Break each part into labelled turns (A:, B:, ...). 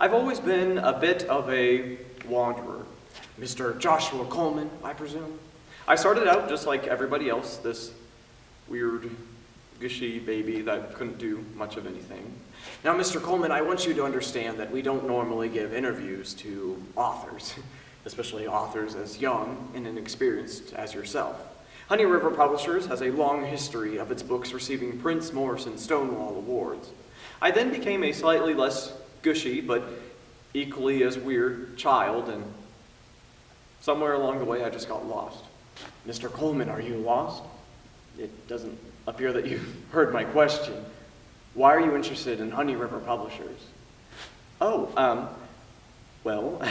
A: I've always been a bit of a wanderer. Mr. Joshua Coleman, I presume. I started out just like everybody else, this weird, gushy baby that couldn't do much of anything. Now, Mr. Coleman, I want you to understand that we don't normally give interviews to authors, especially authors as young and inexperienced as yourself. Honey River Publishers has a long history of its books receiving Prince Morrison Stonewall Awards. I then became a slightly less gushy, but equally as weird child, and somewhere along the way I just got lost. Mr. Coleman, are you lost? It doesn't appear that you heard my question. Why are you interested in Honey River Publishers? Oh, well,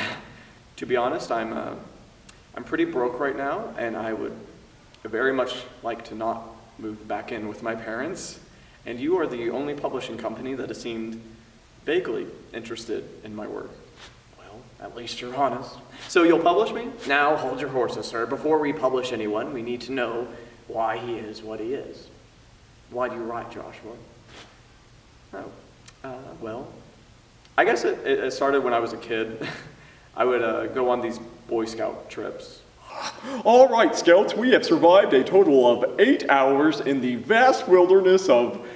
A: to be honest, I'm pretty broke right now, and I would very much like to not move back in with my parents, and you are the only publishing company that has seemed vaguely interested in my work. Well, at least you're honest. So you'll publish me? Now hold your horses, sir. Before we publish anyone, we need to know why he is what he is. Why do you write, Joshua? Oh, well, I guess it started when I was a kid. I would go on these Boy Scout trips.
B: All right, Scouts, we have survived a total of 8 hours in the vast wilderness of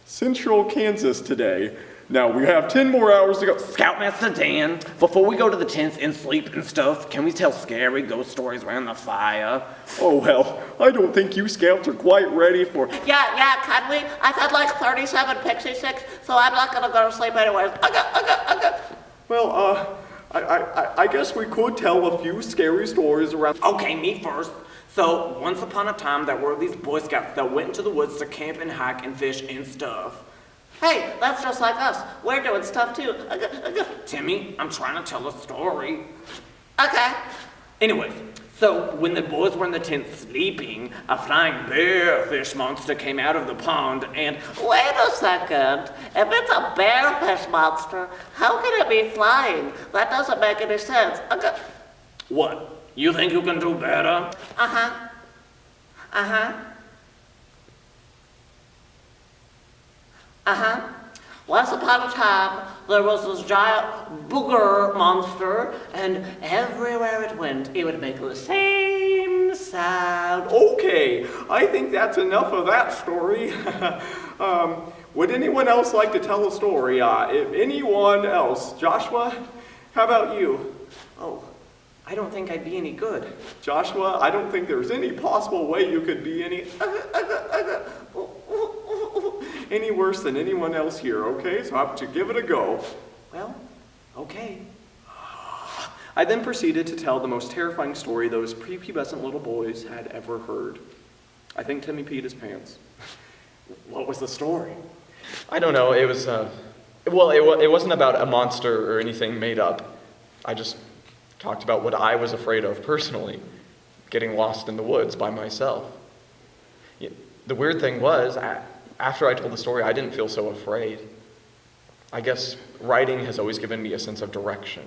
B: central Kansas today. Now, we have 10 more hours to go.
C: Scoutmaster Dan, before we go to the tents and sleep and stuff, can we tell scary ghost stories around the fire?
B: Oh, well, I don't think you Scouts are quite ready for...
D: Yeah, can we? I've had like 37 pixie sticks, so I'm not gonna go to sleep anyways.
B: Well, I guess we could tell a few scary stories around...
C: Okay, me first. So, once upon a time, there were these Boy Scouts that went into the woods to camp and hike and fish and stuff.
D: Hey, that's just like us. We're doing stuff too.
C: Timmy, I'm trying to tell a story.
D: Okay.
C: Anyways, so when the boys were in the tent sleeping, a flying bearfish monster came out of the pond and...
D: Wait a second. If it's a bearfish monster, how can it be flying? That doesn't make any sense.
C: What? You think you can do better?
D: Uh-huh. Once upon a time, there was this giant booger monster, and everywhere it went, it would make the same sound.
B: Okay, I think that's enough of that story. Would anyone else like to tell a story? If anyone else. Joshua, how about you?
A: Oh, I don't think I'd be any good.
B: Joshua, I don't think there's any possible way you could be any worse than anyone else here, okay? So how about you give it a go?
A: Well, okay. I then proceeded to tell the most terrifying story those prepubescent little boys had ever heard. I think Timmy peed his pants. What was the story?
E: I don't know. It was, well, it wasn't about a monster or anything made up. I just talked about what I was afraid of personally, getting lost in the woods by myself. The weird thing was, after I told the story, I didn't feel so afraid. I guess writing has always given me a sense of direction.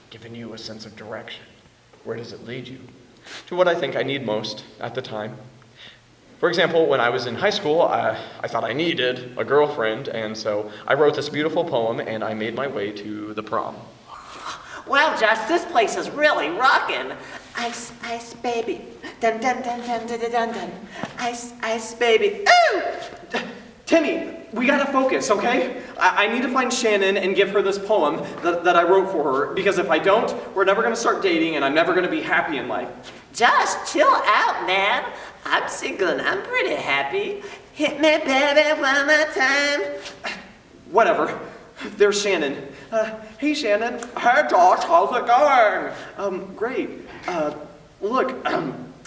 E: Given you a sense of direction. Where does it lead you? To what I think I need most at the time. For example, when I was in high school, I thought I needed a girlfriend, and so I wrote this beautiful poem, and I made my way to the prom.
D: Well, Josh, this place is really rockin'. Ice, ice, baby. Dun, dun, dun, dun, dun, dun, dun, dun. Ice, ice, baby. Ooh!
A: Timmy, we gotta focus, okay? I need to find Shannon and give her this poem that I wrote for her, because if I don't, we're never gonna start dating and I'm never gonna be happy in life.
D: Josh, chill out, man. I'm single and I'm pretty happy. Hit me, baby, one more time.
A: Whatever. There's Shannon. Hey, Shannon.
B: Hey, Josh, how's it going?
A: Great. Look,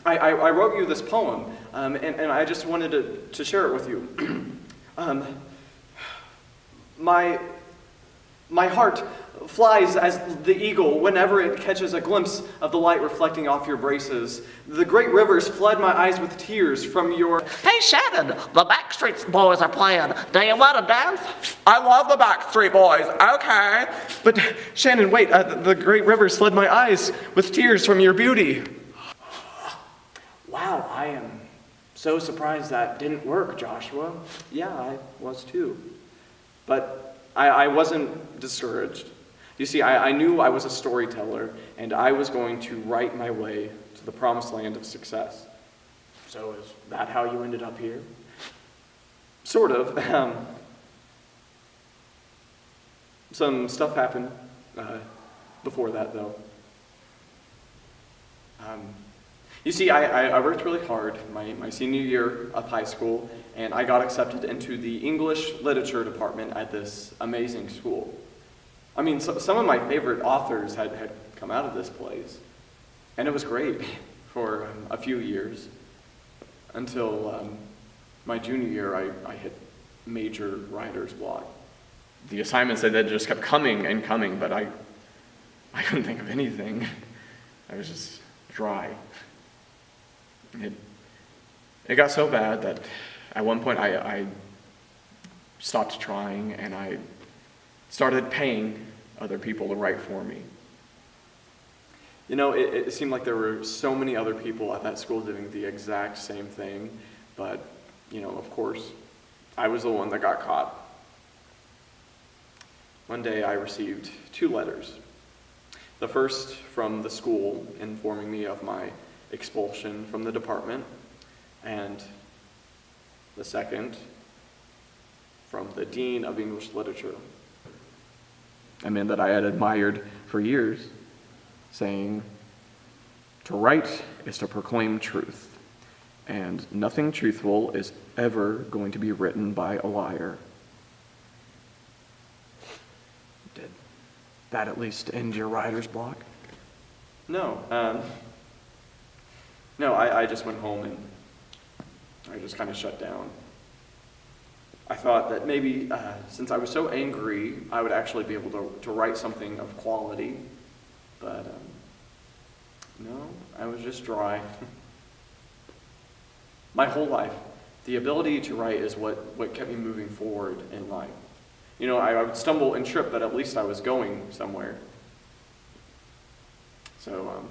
A: I wrote you this poem, and I just wanted to share it with you. My heart flies as the eagle whenever it catches a glimpse of the light reflecting off your braces. The great rivers flood my eyes with tears from your...
D: Hey, Shannon, the Backstreet Boys are playing. Do you want to dance?
B: I love the Backstreet Boys, okay.
A: But, Shannon, wait, the great rivers flood my eyes with tears from your beauty. Wow, I am so surprised that didn't work, Joshua. Yeah, I was too. But I wasn't discouraged. You see, I knew I was a storyteller, and I was going to write my way to the promised land of success. So is that how you ended up here? Sort of. Some stuff happened before that, though. You see, I worked really hard my senior year of high school, and I got accepted into the English literature department at this amazing school. I mean, some of my favorite authors had come out of this place, and it was great for a few years until my junior year I hit major writer's block. The assignments that just kept coming and coming, but I couldn't think of anything. I was just dry. It got so bad that at one point I stopped trying and I started paying other people to write for me. You know, it seemed like there were so many other people at that school doing the exact same thing, but, you know, of course, I was the one that got caught. One day I received 2 letters. The first from the school informing me of my expulsion from the department, and the second from the Dean of English Literature, a man that I had admired for years, saying, "To write is to proclaim truth, and nothing truthful is ever going to be written by a liar." Did that at least end your writer's block? No. No, I just went home and I just kind of shut down. I thought that maybe since I was so angry, I would actually be able to write something of quality. But no, I was just dry. My whole life, the ability to write is what kept me moving forward in life. You know, I would stumble and trip, but at least I was going somewhere. So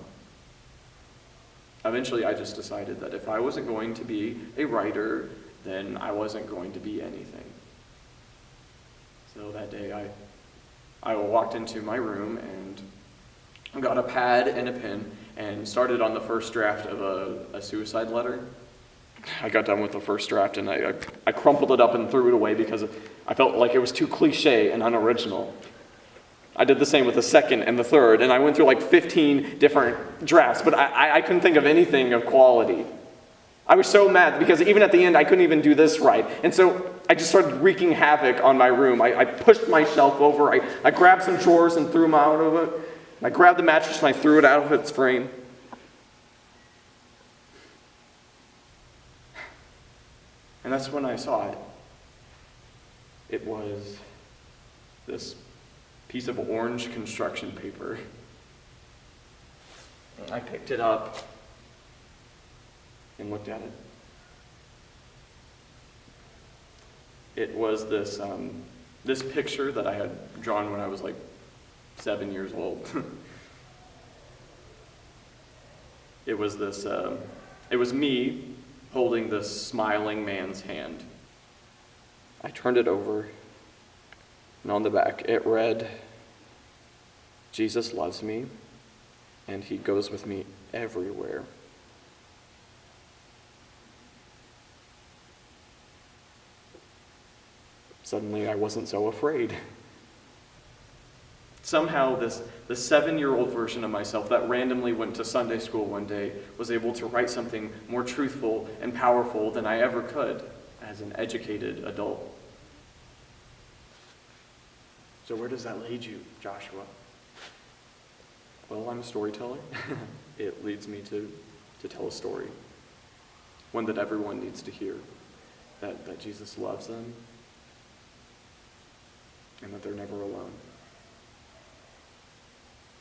A: eventually I just decided that if I wasn't going to be a writer, then I wasn't going to be anything. So that day I walked into my room and got a pad and a pen and started on the first draft of a suicide letter. I got done with the first draft and I crumpled it up and threw it away because I felt like it was too cliche and unoriginal. I did the same with the second and the third, and I went through like 15 different drafts, but I couldn't think of anything of quality. I was so mad because even at the end, I couldn't even do this right. And so I just started wreaking havoc on my room. I pushed my shelf over. I grabbed some drawers and threw them out of it. I grabbed the mattress and I threw it out of its frame. And that's when I saw it. It was this piece of orange construction paper. I picked it up and looked at it. It was this picture that I had drawn when I was like 7 years old. It was me holding this smiling man's hand. I turned it over, and on the back it read, "Jesus loves me, and he goes with me everywhere." Suddenly I wasn't so afraid. Somehow this 7-year-old version of myself that randomly went to Sunday school one day was able to write something more truthful and powerful than I ever could as an educated adult. So where does that lead you, Joshua? Well, I'm a storyteller. It leads me to tell a story. One that everyone needs to hear. That Jesus loves them. And that they're never alone.